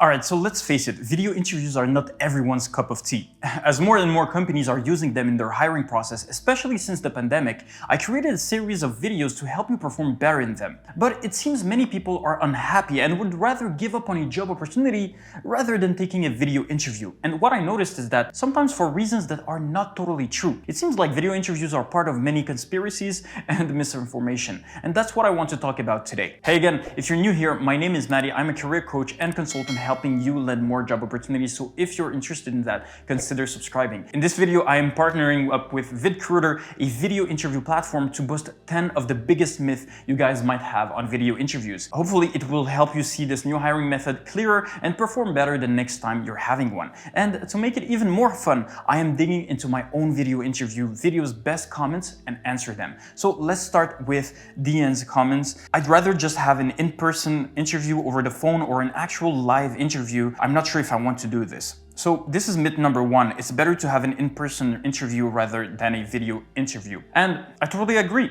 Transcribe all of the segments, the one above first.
Alright, so let's face it, video interviews are not everyone's cup of tea. As more and more companies are using them in their hiring process, especially since the pandemic, I created a series of videos to help you perform better in them. But it seems many people are unhappy and would rather give up on a job opportunity rather than taking a video interview. And what I noticed is that sometimes for reasons that are not totally true. It seems like video interviews are part of many conspiracies and misinformation. And that's what I want to talk about today. Hey again, if you're new here, my name is Maddie. I'm a career coach and consultant helping you land more job opportunities. So if you're interested in that, consider subscribing. In this video, I am partnering up with VidCruiter, a video interview platform, to bust 10 of the biggest myths you guys might have on video interviews. Hopefully it will help you see this new hiring method clearer and perform better the next time you're having one. And to make it even more fun, I am digging into my own video interview videos' best comments and answer them. So let's start with Deanne's comments. I'd rather just have an in-person interview over the phone or an actual live interview. I'm not sure if I want to do this. So this is myth number one. It's better to have an in-person interview rather than a video interview. And I totally agree.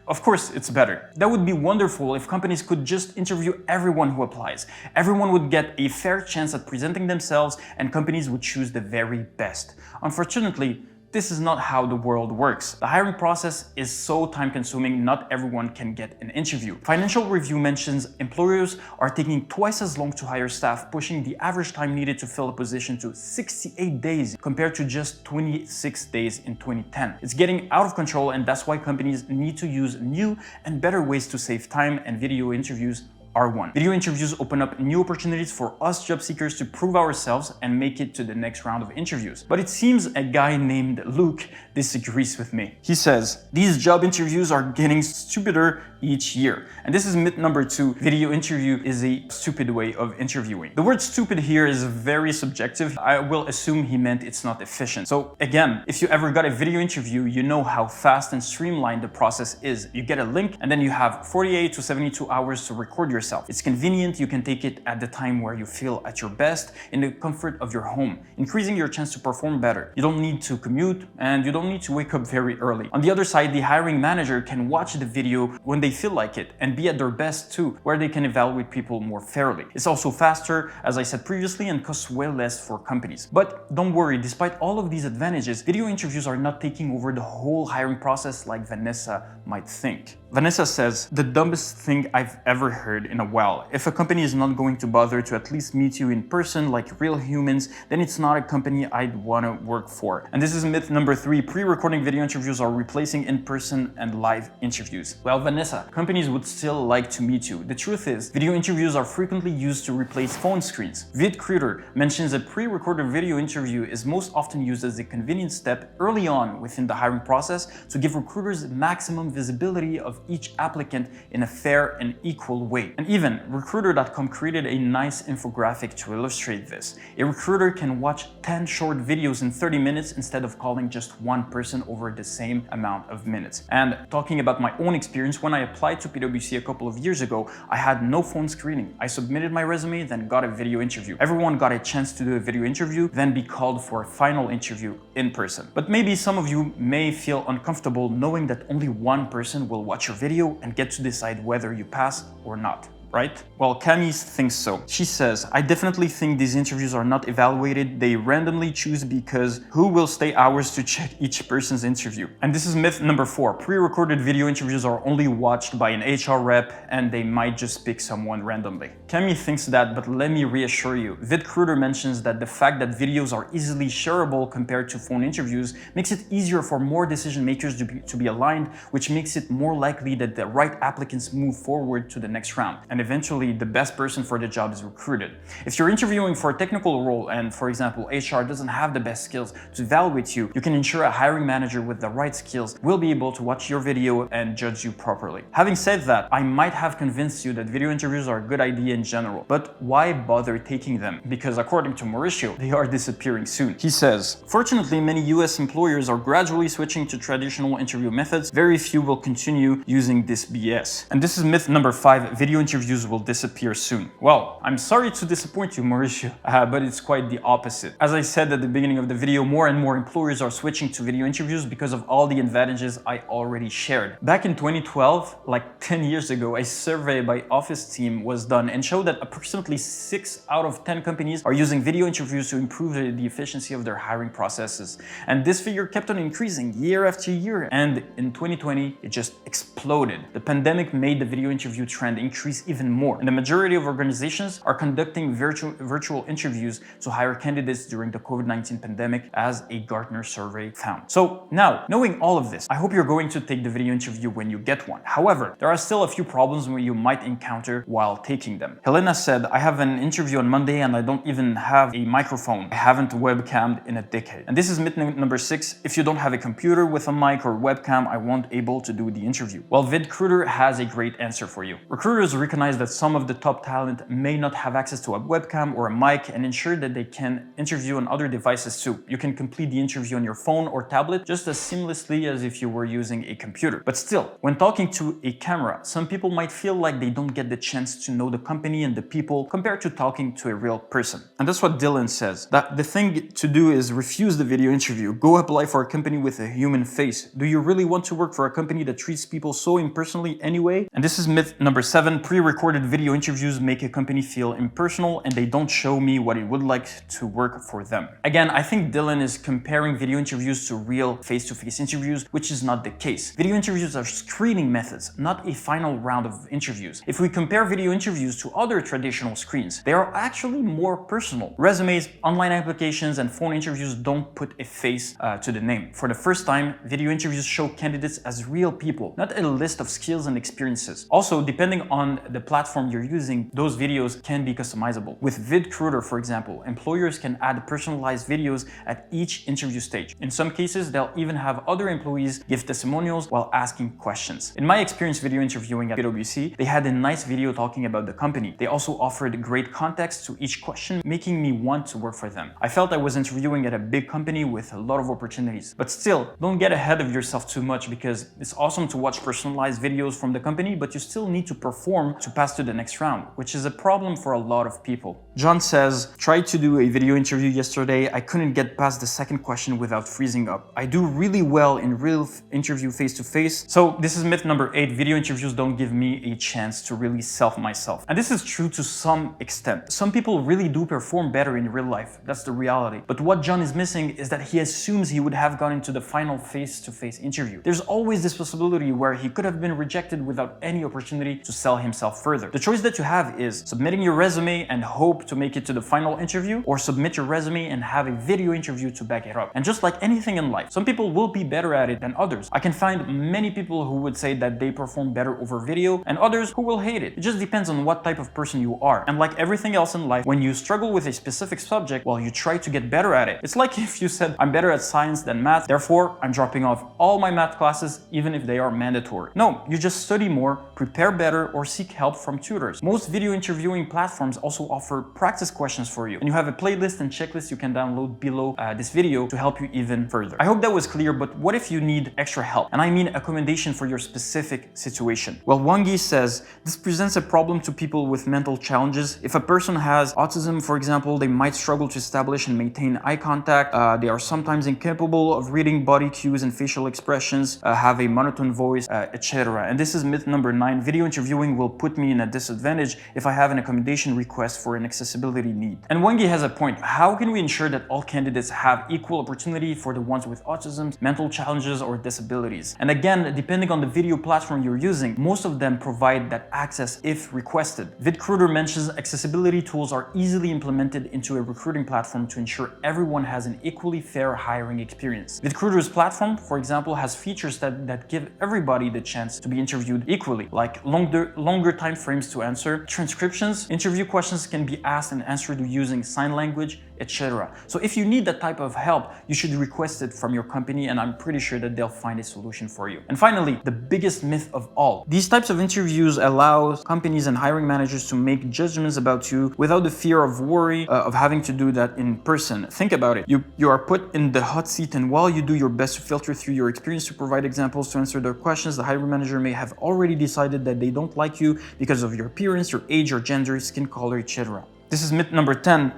Of course, it's better. That would be wonderful if companies could just interview everyone who applies. Everyone would get a fair chance at presenting themselves and companies would choose the very best. Unfortunately, this is not how the world works. The hiring process is so time-consuming, not everyone can get an interview. Financial Review mentions employers are taking twice as long to hire staff, pushing the average time needed to fill a position to 68 days compared to just 26 days in 2010. It's getting out of control, and that's why companies need to use new and better ways to save time, and video interviews are one. Video interviews open up new opportunities for us job seekers to prove ourselves and make it to the next round of interviews. But it seems a guy named Luke disagrees with me. He says, these job interviews are getting stupider each year. And this is myth number two. Video interview is a stupid way of interviewing. The word stupid here is very subjective. I will assume he meant it's not efficient. So again, if you ever got a video interview, you know how fast and streamlined the process is. You get a link and then you have 48 to 72 hours to record yourself. It's convenient, you can take it at the time where you feel at your best in the comfort of your home, increasing your chance to perform better. You don't need to commute and you don't need to wake up very early. On the other side, the hiring manager can watch the video when they feel like it and be at their best too, where they can evaluate people more fairly. It's also faster, as I said previously, and costs way less for companies. But don't worry, despite all of these advantages, video interviews are not taking over the whole hiring process like Vanessa might think. Vanessa says, the dumbest thing I've ever heard in a while. If a company is not going to bother to at least meet you in person like real humans, then it's not a company I'd want to work for. And this is myth number three. Pre-recording video interviews are replacing in-person and live interviews. Well, Vanessa, companies would still like to meet you. The truth is, video interviews are frequently used to replace phone screens. VidCruiter mentions a pre-recorded video interview is most often used as a convenient step early on within the hiring process to give recruiters maximum visibility of each applicant in a fair and equal way. And even Recruiter.com created a nice infographic to illustrate this. A recruiter can watch 10 short videos in 30 minutes instead of calling just one person over the same amount of minutes. And talking about my own experience, when I applied to PwC a couple of years ago, I had no phone screening. I submitted my resume, then got a video interview. Everyone got a chance to do a video interview, then be called for a final interview in person. But maybe some of you may feel uncomfortable knowing that only one person will watch your video and get to decide whether you pass or not. Right? Well, Cami thinks so. She says, I definitely think these interviews are not evaluated. They randomly choose because who will stay hours to check each person's interview? And this is myth number four. Pre-recorded video interviews are only watched by an HR rep and they might just pick someone randomly. Cami thinks that, but let me reassure you. VidCruiter mentions that the fact that videos are easily shareable compared to phone interviews makes it easier for more decision makers to be aligned, which makes it more likely that the right applicants move forward to the next round. And eventually the best person for the job is recruited. If you're interviewing for a technical role and, for example, HR doesn't have the best skills to evaluate you, you can ensure a hiring manager with the right skills will be able to watch your video and judge you properly. Having said that, I might have convinced you that video interviews are a good idea in general, but why bother taking them? Because according to Mauricio, they are disappearing soon. He says, fortunately, many US employers are gradually switching to traditional interview methods. Very few will continue using this BS. And this is myth number five. Video interviews interviews will disappear soon. Well, I'm sorry to disappoint you, Mauricio, but it's quite the opposite. As I said at the beginning of the video, more and more employers are switching to video interviews because of all the advantages I already shared. Back in 2012, like 10 years ago, a survey by Office Team was done and showed that approximately 6 out of 10 companies are using video interviews to improve the efficiency of their hiring processes. And this figure kept on increasing year after year, and in 2020, it just exploded. The pandemic made the video interview trend increase even more, and the majority of organizations are conducting virtual interviews to hire candidates during the COVID-19 pandemic, as a Gartner survey found. So now, knowing all of this, I hope you're going to take the video interview when you get one. However, there are still a few problems you might encounter while taking them. Helena said, I have an interview on Monday and I don't even have a microphone. I haven't webcammed in a decade. And this is myth number 6. If you don't have a computer with a mic or webcam, I won't able to do the interview. Well, VidCruiter has a great answer for you. Recruiters recognize that some of the top talent may not have access to a webcam or a mic and ensure that they can interview on other devices too. You can complete the interview on your phone or tablet just as seamlessly as if you were using a computer. But still, when talking to a camera, some people might feel like they don't get the chance to know the company and the people compared to talking to a real person. And that's what Dylan says, that the thing to do is refuse the video interview. Go apply for a company with a human face. Do you really want to work for a company that treats people so impersonally anyway? And this is myth number 7. Pre-recorded video interviews make a company feel impersonal and they don't show me what it would like to work for them. Again, I think Dylan is comparing video interviews to real face-to-face interviews, which is not the case. Video interviews are screening methods, not a final round of interviews. If we compare video interviews to other traditional screens, they are actually more personal. Resumes, online applications, and phone interviews don't put a face to the name. For the first time, video interviews show candidates as real people, not a list of skills and experiences. Also, depending on the platform you're using, those videos can be customizable. With VidCruiter, for example, employers can add personalized videos at each interview stage. In some cases, they'll even have other employees give testimonials while asking questions. In my experience video interviewing at PwC, they had a nice video talking about the company. They also offered great context to each question, making me want to work for them. I felt I was interviewing at a big company with a lot of opportunities. But still, don't get ahead of yourself too much, because it's awesome to watch personalized videos from the company, but you still need to perform to pass to the next round, which is a problem for a lot of people. John says, tried to do a video interview yesterday. I couldn't get past the second question without freezing up. I do really well in real interview face-to-face. So this is myth number 8. Video interviews don't give me a chance to really sell myself. And this is true to some extent. Some people really do perform better in real life. That's the reality. But what John is missing is that he assumes he would have gone into the final face-to-face interview. There's always this possibility where he could have been rejected without any opportunity to sell himself further. The choice that you have is submitting your resume and hope to make it to the final interview, or submit your resume and have a video interview to back it up. And just like anything in life, some people will be better at it than others. I can find many people who would say that they perform better over video and others who will hate it. It just depends on what type of person you are. And like everything else in life, when you struggle with a specific subject, well, you try to get better at it. It's like if you said, I'm better at science than math, therefore I'm dropping off all my math classes even if they are mandatory. No, you just study more, prepare better, or seek help from tutors. Most video interviewing platforms also offer practice questions for you, and you have a playlist and checklist you can download below this video to help you even further. I hope that was clear, but what if you need extra help? And I mean accommodation for your specific situation. Well, Wangi says, this presents a problem to people with mental challenges. If a person has autism, for example, they might struggle to establish and maintain eye contact. They are sometimes incapable of reading body cues and facial expressions, have a monotone voice, etc. And this is myth number 9. Video interviewing will put me in a disadvantage if I have an accommodation request for an accessibility need. And Wangi has a point. How can we ensure that all candidates have equal opportunity for the ones with autism, mental challenges, or disabilities? And again, depending on the video platform you're using, most of them provide that access if requested. VidCruiter mentions accessibility tools are easily implemented into a recruiting platform to ensure everyone has an equally fair hiring experience. VidCruiter's platform, for example, has features that give everybody the chance to be interviewed equally, like longer time frames to answer, transcriptions, interview questions can be asked and answered using sign language, etc. So if you need that type of help, you should request it from your company, and I'm pretty sure that they'll find a solution for you. And finally, the biggest myth of all. These types of interviews allow companies and hiring managers to make judgments about you without the fear of worry of having to do that in person. Think about it. You are put in the hot seat, and while you do your best to filter through your experience to provide examples to answer their questions, the hiring manager may have already decided that they don't like you because of your appearance, your age, your gender, skin color, etc. This is myth number 10.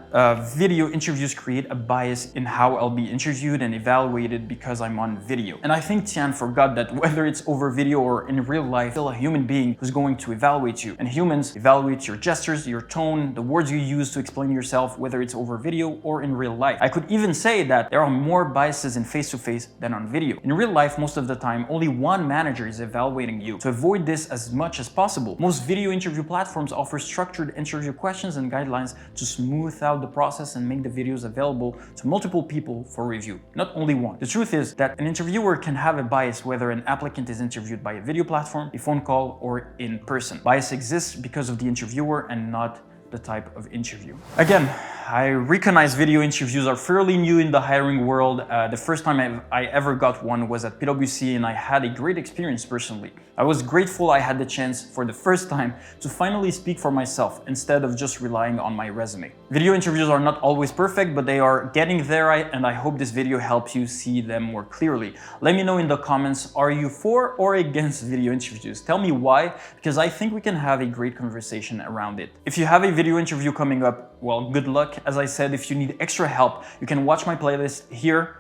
Video interviews create a bias in how I'll be interviewed and evaluated because I'm on video. And I think Tian forgot that whether it's over video or in real life, still a human being who's going to evaluate you. And humans evaluate your gestures, your tone, the words you use to explain yourself, whether it's over video or in real life. I could even say that there are more biases in face-to-face than on video. In real life, most of the time, only one manager is evaluating you. To avoid this as much as possible, most video interview platforms offer structured interview questions and guidelines to smooth out the process and make the videos available to multiple people for review, not only one. The truth is that an interviewer can have a bias whether an applicant is interviewed by a video platform, a phone call, or in person. Bias exists because of the interviewer and not the type of interview. Again, I recognize video interviews are fairly new in the hiring world. The first time I ever got one was at PwC, and I had a great experience personally. I was grateful I had the chance for the first time to finally speak for myself instead of just relying on my resume. Video interviews are not always perfect, but they are getting there, and I hope this video helps you see them more clearly. Let me know in the comments, are you for or against video interviews? Tell me why, because I think we can have a great conversation around it. If you have a video interview coming up, well, good luck. As I said, if you need extra help, you can watch my playlist here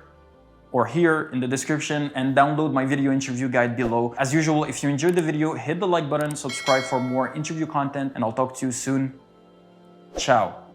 or here in the description and download my video interview guide below. As usual, if you enjoyed the video, hit the like button, subscribe for more interview content, and I'll talk to you soon. Ciao.